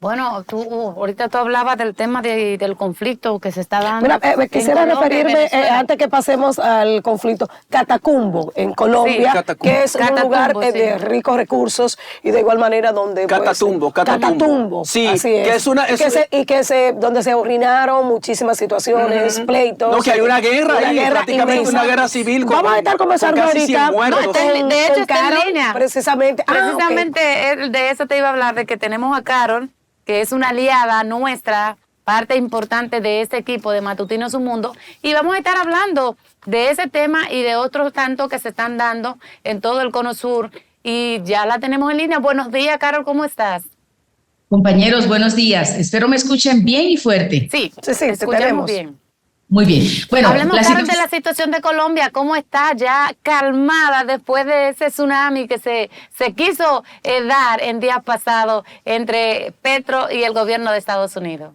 Bueno, ahorita tú hablabas del tema del conflicto que se está dando. Mira, quisiera referirme, antes que pasemos al conflicto, Catatumbo, en Colombia, sí, que es un lugar de ricos recursos y de igual manera donde... Catatumbo. Sí, así es. Donde se originaron muchísimas situaciones, pleitos. No, que hay una guerra ahí, prácticamente inmensa. Una guerra civil. Vamos a estar conversando ahorita. De hecho, está en línea. Precisamente. De eso te iba a hablar, de que tenemos a Carol, que es una aliada nuestra, parte importante de este equipo de Matutinos Un Mundo, y vamos a estar hablando de ese tema y de otros tantos que se están dando en todo el Cono Sur, y ya la tenemos en línea. Buenos días, Carol, ¿cómo estás? Compañeros, buenos días. Espero me escuchen bien y fuerte. Sí, escuchamos bien. Muy bien. Bueno, hablemos, Carol, de la situación de Colombia. ¿Cómo está ya calmada después de ese tsunami que se quiso dar en días pasados entre Petro y el gobierno de Estados Unidos?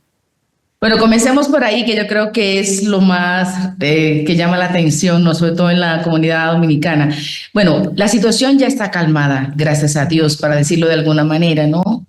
Bueno, comencemos por ahí, que yo creo que es lo más que llama la atención, ¿no? Sobre todo en la comunidad dominicana. Bueno, la situación ya está calmada, gracias a Dios, para decirlo de alguna manera, ¿no?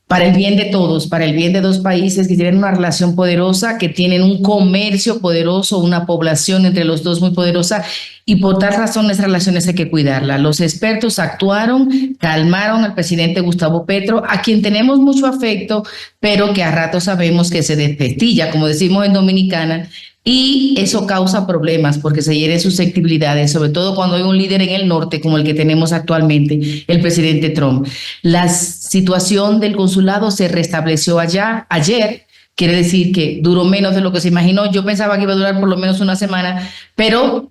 Para el bien de todos, para el bien de dos países que tienen una relación poderosa, que tienen un comercio poderoso, una población entre los dos muy poderosa, y por tal razón nuestras relaciones hay que cuidarla. Los expertos actuaron, calmaron al presidente Gustavo Petro, a quien tenemos mucho afecto, pero que a ratos sabemos que se despestilla, como decimos en Dominicana, y eso causa problemas porque se hieren susceptibilidades, sobre todo cuando hay un líder en el norte como el que tenemos actualmente, el presidente Trump. La situación del consulado se restableció ayer, quiere decir que duró menos de lo que se imaginó. Yo pensaba que iba a durar por lo menos una semana, pero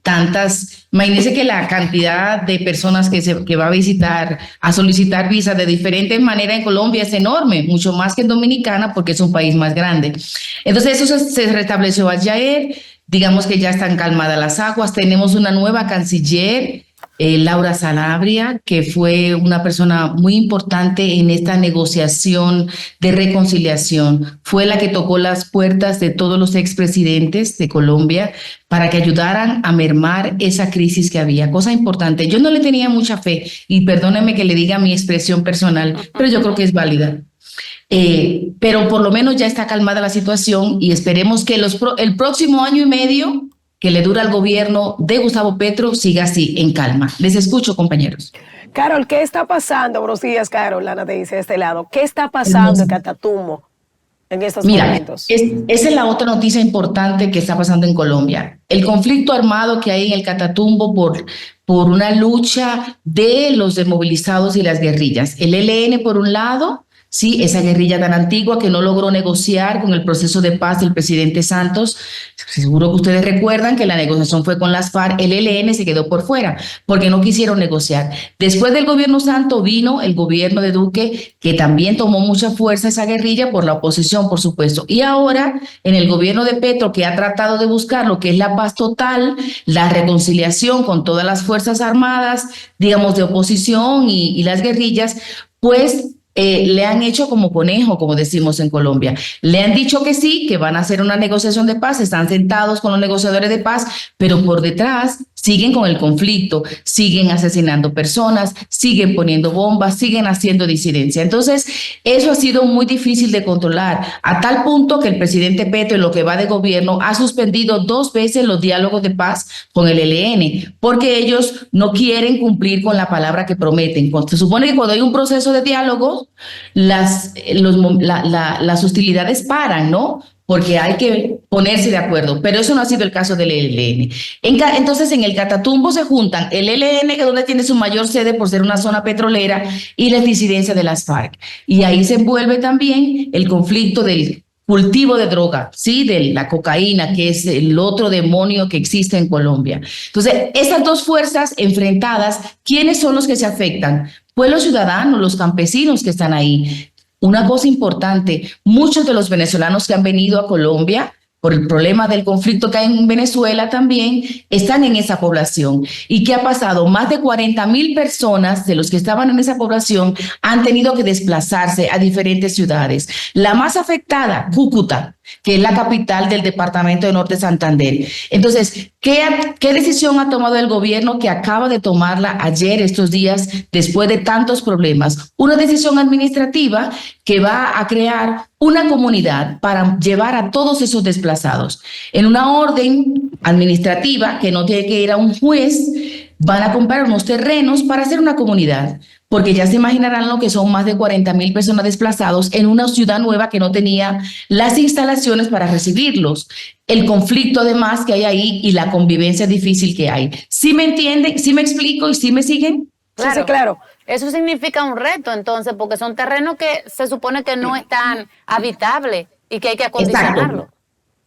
imagínense que la cantidad de personas que va a visitar, a solicitar visas de diferentes maneras en Colombia es enorme, mucho más que en Dominicana porque es un país más grande. Entonces eso se restableció ayer, digamos que ya están calmadas las aguas, tenemos una nueva canciller, Laura Sanabria, que fue una persona muy importante en esta negociación de reconciliación. Fue la que tocó las puertas de todos los expresidentes de Colombia para que ayudaran a mermar esa crisis que había. Cosa importante. Yo no le tenía mucha fe, y perdónenme que le diga mi expresión personal, pero yo creo que es válida. Pero por lo menos ya está calmada la situación y esperemos que el próximo año y medio que le dura al gobierno de Gustavo Petro siga así, en calma. Les escucho, compañeros. Carol, ¿qué está pasando? Buenos días, Carol. Lana te dice de este lado. ¿Qué está pasando en Catatumbo en estos momentos? Esa es la otra noticia importante que está pasando en Colombia. El conflicto armado que hay en el Catatumbo por una lucha de los desmovilizados y las guerrillas. El ELN, por un lado, sí, esa guerrilla tan antigua que no logró negociar con el proceso de paz del presidente Santos. Seguro que ustedes recuerdan que la negociación fue con las FARC, el ELN se quedó por fuera porque no quisieron negociar. Después del gobierno Santos vino el gobierno de Duque, que también tomó mucha fuerza esa guerrilla por la oposición, por supuesto. Y ahora, en el gobierno de Petro, que ha tratado de buscar lo que es la paz total, la reconciliación con todas las fuerzas armadas, digamos, de oposición y las guerrillas, pues le han hecho como conejo, como decimos en Colombia. Le han dicho que sí, que van a hacer una negociación de paz, están sentados con los negociadores de paz, pero por detrás siguen con el conflicto, siguen asesinando personas, siguen poniendo bombas, siguen haciendo disidencia. Entonces, eso ha sido muy difícil de controlar, a tal punto que el presidente Petro, en lo que va de gobierno, ha suspendido 2 veces los diálogos de paz con el ELN, porque ellos no quieren cumplir con la palabra que prometen. Se supone que cuando hay un proceso de diálogo, las hostilidades paran, ¿no? Porque hay que ponerse de acuerdo, pero eso no ha sido el caso del ELN. Entonces, en el Catatumbo se juntan el ELN, que es donde tiene su mayor sede por ser una zona petrolera, y las disidencias de las FARC. Y ahí se envuelve también el conflicto del cultivo de droga, ¿sí? De la cocaína, que es el otro demonio que existe en Colombia. Entonces, esas dos fuerzas enfrentadas, ¿quiénes son los que se afectan? Pues los ciudadanos, los campesinos que están ahí. Una cosa importante, muchos de los venezolanos que han venido a Colombia por el problema del conflicto que hay en Venezuela también, están en esa población. ¿Y qué ha pasado? Más de 40,000 personas de los que estaban en esa población han tenido que desplazarse a diferentes ciudades. La más afectada, Cúcuta, que es la capital del departamento de Norte Santander. Entonces, ¿Qué decisión ha tomado el gobierno que acaba de tomarla ayer, estos días, después de tantos problemas? Una decisión administrativa que va a crear una comunidad para llevar a todos esos desplazados. En una orden administrativa que no tiene que ir a un juez, van a comprar unos terrenos para hacer una comunidad, porque ya se imaginarán lo que son más de 40,000 personas desplazados en una ciudad nueva que no tenía las instalaciones para recibirlos. El conflicto además que hay ahí y la convivencia difícil que hay. ¿Sí me entienden? ¿Sí me explico y sí me siguen? Claro. Sí, claro. Eso significa un reto entonces, porque son terrenos que se supone que no están habitables y que hay que acondicionarlo.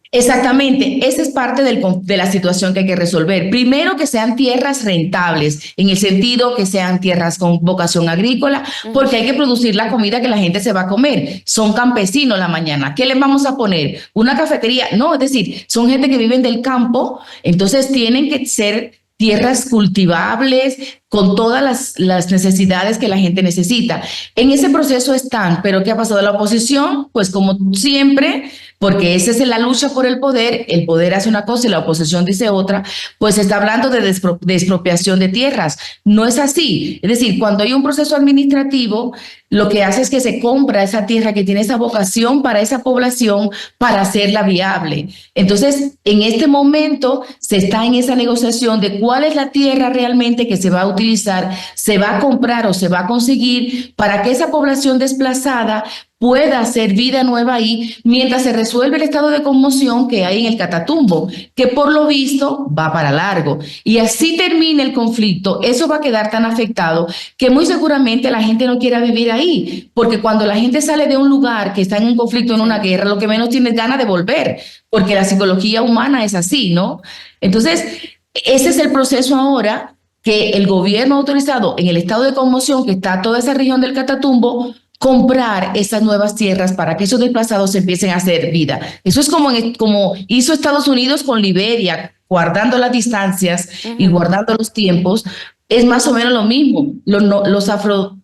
Exactamente, esa es parte de la situación que hay que resolver. Primero, que sean tierras rentables, en el sentido que sean tierras con vocación agrícola, porque hay que producir la comida que la gente se va a comer. Son campesinos la mañana. ¿Qué les vamos a poner? ¿Una cafetería? No, es decir, son gente que viven del campo, entonces tienen que ser tierras cultivables, con todas las necesidades que la gente necesita. En ese proceso están, pero ¿qué ha pasado? La oposición, pues como siempre, porque esa es la lucha por el poder hace una cosa y la oposición dice otra, pues está hablando de expropiación de tierras. No es así. Es decir, cuando hay un proceso administrativo, lo que hace es que se compra esa tierra que tiene esa vocación para esa población para hacerla viable. Entonces, en este momento se está en esa negociación de cuál es la tierra realmente que se va a utilizar, se va a comprar o se va a conseguir para que esa población desplazada pueda hacer vida nueva ahí mientras se resuelve el estado de conmoción que hay en el Catatumbo, que por lo visto va para largo. Y así termina el conflicto, eso va a quedar tan afectado que muy seguramente la gente no quiera vivir ahí, porque cuando la gente sale de un lugar que está en un conflicto, en una guerra, lo que menos tiene es ganas de volver, porque la psicología humana es así, ¿no? Entonces, ese es el proceso ahora que el gobierno ha autorizado en el estado de conmoción que está toda esa región del Catatumbo, comprar esas nuevas tierras para que esos desplazados empiecen a hacer vida. Eso es como hizo Estados Unidos con Liberia, guardando las distancias y guardando los tiempos. Es más o menos lo mismo. Los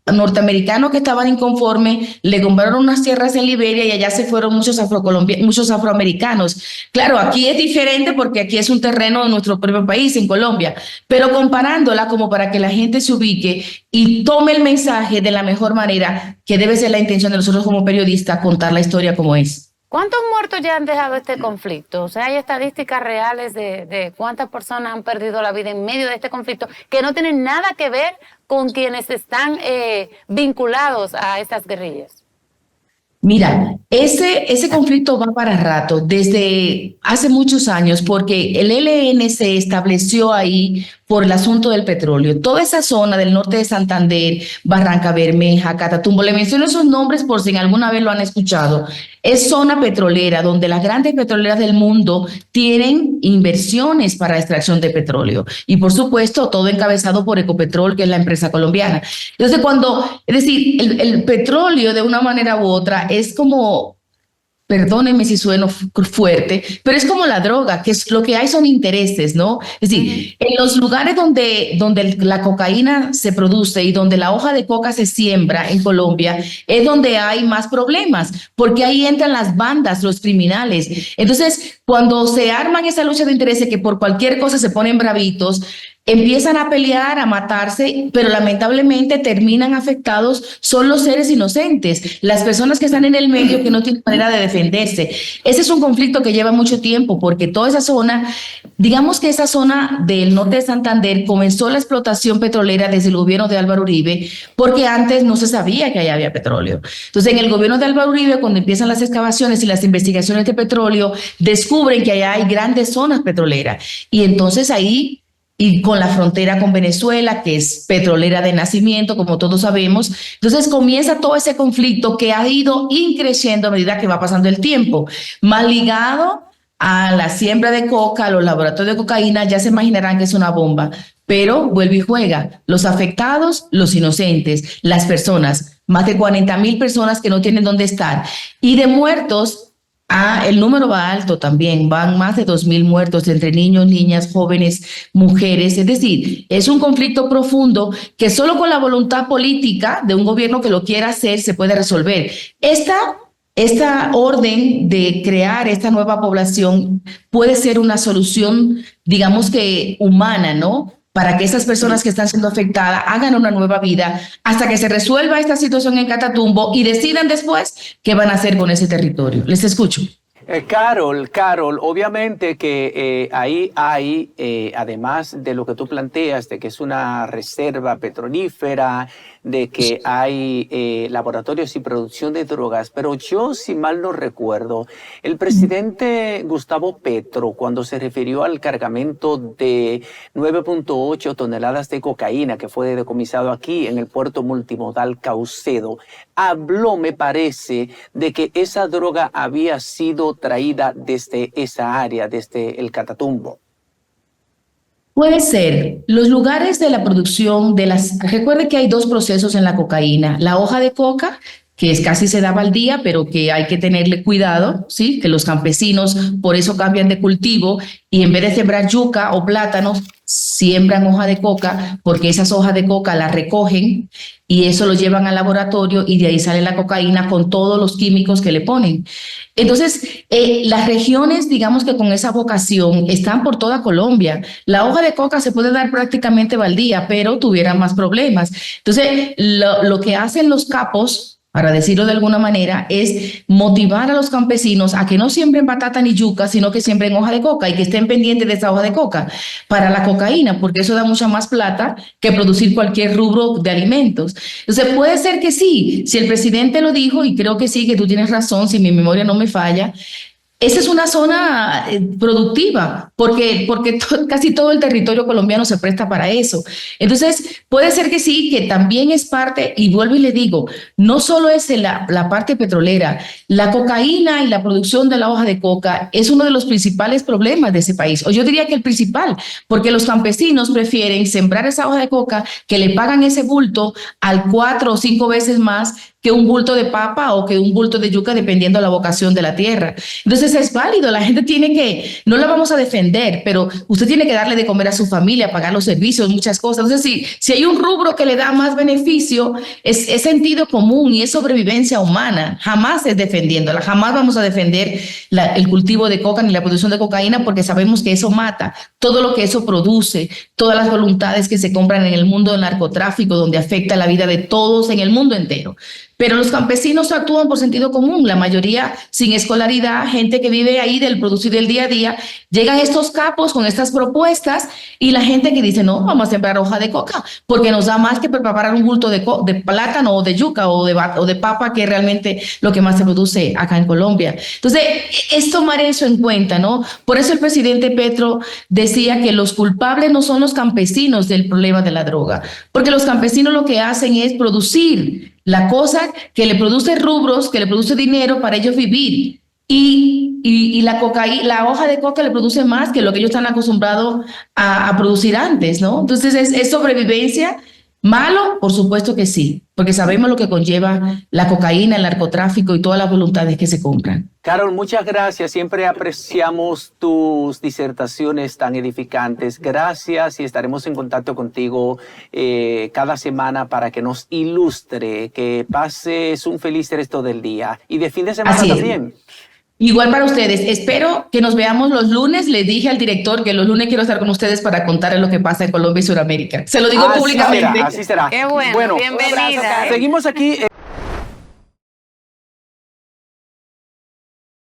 norteamericanos que estaban inconformes le compraron unas tierras en Liberia y allá se fueron muchos afroamericanos. Claro, aquí es diferente porque aquí es un terreno de nuestro propio país, en Colombia, pero comparándola como para que la gente se ubique y tome el mensaje de la mejor manera, que debe ser la intención de nosotros como periodistas, contar la historia como es. ¿Cuántos muertos ya han dejado este conflicto? O sea, ¿hay estadísticas reales de cuántas personas han perdido la vida en medio de este conflicto que no tienen nada que ver con quienes están vinculados a estas guerrillas? Mira, ese conflicto va para rato, desde hace muchos años, porque el ELN se estableció ahí por el asunto del petróleo. Toda esa zona del norte de Santander, Barranca Bermeja, Catatumbo, le menciono esos nombres por si alguna vez lo han escuchado. Es zona petrolera donde las grandes petroleras del mundo tienen inversiones para extracción de petróleo. Y por supuesto, todo encabezado por Ecopetrol, que es la empresa colombiana. Entonces, es decir, el petróleo de una manera u otra es como, perdónenme si sueno fuerte, pero es como la droga, que es lo que hay son intereses, ¿no? Es decir, en los lugares donde la cocaína se produce y donde la hoja de coca se siembra en Colombia, es donde hay más problemas, porque ahí entran las bandas, los criminales. Entonces, cuando se arman esa lucha de intereses que por cualquier cosa se ponen bravitos, empiezan a pelear, a matarse, pero lamentablemente terminan afectados son los seres inocentes, las personas que están en el medio que no tienen manera de defenderse. Ese es un conflicto que lleva mucho tiempo porque toda esa zona, digamos que esa zona del norte de Santander comenzó la explotación petrolera desde el gobierno de Álvaro Uribe porque antes no se sabía que allá había petróleo. Entonces en el gobierno de Álvaro Uribe, cuando empiezan las excavaciones y las investigaciones de petróleo, descubren que allá hay grandes zonas petroleras y entonces ahí, y con la frontera con Venezuela, que es petrolera de nacimiento, como todos sabemos. Entonces comienza todo ese conflicto que ha ido increciendo a medida que va pasando el tiempo, más ligado a la siembra de coca, a los laboratorios de cocaína. Ya se imaginarán que es una bomba, pero vuelve y juega. Los afectados, los inocentes, las personas, más de 40,000 personas que no tienen dónde estar. Y de muertos, el número va alto también, van más de 2,000 muertos entre niños, niñas, jóvenes, mujeres. Es decir, es un conflicto profundo que solo con la voluntad política de un gobierno que lo quiera hacer se puede resolver. Esta esta orden de crear esta nueva población puede ser una solución, digamos que humana, ¿no? Para que esas personas que están siendo afectadas hagan una nueva vida hasta que se resuelva esta situación en Catatumbo y decidan después qué van a hacer con ese territorio. Les escucho. Carol, obviamente que ahí hay, además de lo que tú planteas, de que es una reserva petrolífera, de que hay laboratorios y producción de drogas, pero yo, si mal no recuerdo, el presidente Gustavo Petro, cuando se refirió al cargamento de 9.8 toneladas de cocaína que fue decomisado aquí en el puerto multimodal Caucedo, habló, me parece, de que esa droga había sido traída desde esa área, desde el Catatumbo. Puede ser. Los lugares de la producción de las... Recuerde que hay dos procesos en la cocaína. La hoja de coca, que es casi se daba al día, pero que hay que tenerle cuidado, ¿sí? Que los campesinos por eso cambian de cultivo y en vez de sembrar yuca o plátanos, siembran hoja de coca porque esas hojas de coca las recogen y eso lo llevan al laboratorio y de ahí sale la cocaína con todos los químicos que le ponen. Entonces, las regiones, digamos que con esa vocación, están por toda Colombia. La hoja de coca se puede dar prácticamente baldía, pero tuviera más problemas. Entonces, lo que hacen los capos, para decirlo de alguna manera, es motivar a los campesinos a que no siembren batata ni yuca, sino que siembren hoja de coca y que estén pendientes de esa hoja de coca para la cocaína, porque eso da mucha más plata que producir cualquier rubro de alimentos. Entonces, puede ser que sí, si el presidente lo dijo, y creo que sí, que tú tienes razón, si mi memoria no me falla, esa es una zona productiva, porque casi todo el territorio colombiano se presta para eso. Entonces, puede ser que sí, que también es parte, y vuelvo y le digo, no solo es la parte petrolera, la cocaína y la producción de la hoja de coca es uno de los principales problemas de ese país, o yo diría que el principal, porque los campesinos prefieren sembrar esa hoja de coca que le pagan ese bulto al 4 o 5 veces más que un bulto de papa o que un bulto de yuca, dependiendo de la vocación de la tierra. Entonces es válido, la gente tiene que, no la vamos a defender, pero usted tiene que darle de comer a su familia, pagar los servicios, muchas cosas. Entonces, si hay un rubro que le da más beneficio, es sentido común y es sobrevivencia humana. Jamás es defendiéndola, jamás vamos a defender el cultivo de coca ni la producción de cocaína, porque sabemos que eso mata, todo lo que eso produce, todas las voluntades que se compran en el mundo del narcotráfico, donde afecta la vida de todos en el mundo entero. Pero los campesinos actúan por sentido común, la mayoría sin escolaridad, gente que vive ahí del producir del día a día. Llegan estos capos con estas propuestas y la gente que dice, no, vamos a sembrar hoja de coca porque nos da más que preparar un bulto de plátano o de yuca o de papa, que es realmente lo que más se produce acá en Colombia. Entonces, es tomar eso en cuenta, ¿no? Por eso el presidente Petro decía que los culpables no son los campesinos del problema de la droga, porque los campesinos lo que hacen es producir la cosa que le produce rubros, que le produce dinero para ellos vivir. Y la hoja de coca le produce más que lo que ellos están acostumbrados a producir antes, ¿no? Entonces, ¿es sobrevivencia? ¿Malo? Por supuesto que sí, porque sabemos lo que conlleva la cocaína, el narcotráfico y todas las voluntades que se compran. Carol, muchas gracias. Siempre apreciamos tus disertaciones tan edificantes. Gracias y estaremos en contacto contigo cada semana para que nos ilustre, que pases un feliz resto del día y de fin de semana también. Igual para ustedes. Espero que nos veamos los lunes. Le dije al director que los lunes quiero estar con ustedes para contarles lo que pasa en Colombia y Sudamérica. Se lo digo públicamente. Así será. Qué bueno, bienvenida. Seguimos aquí.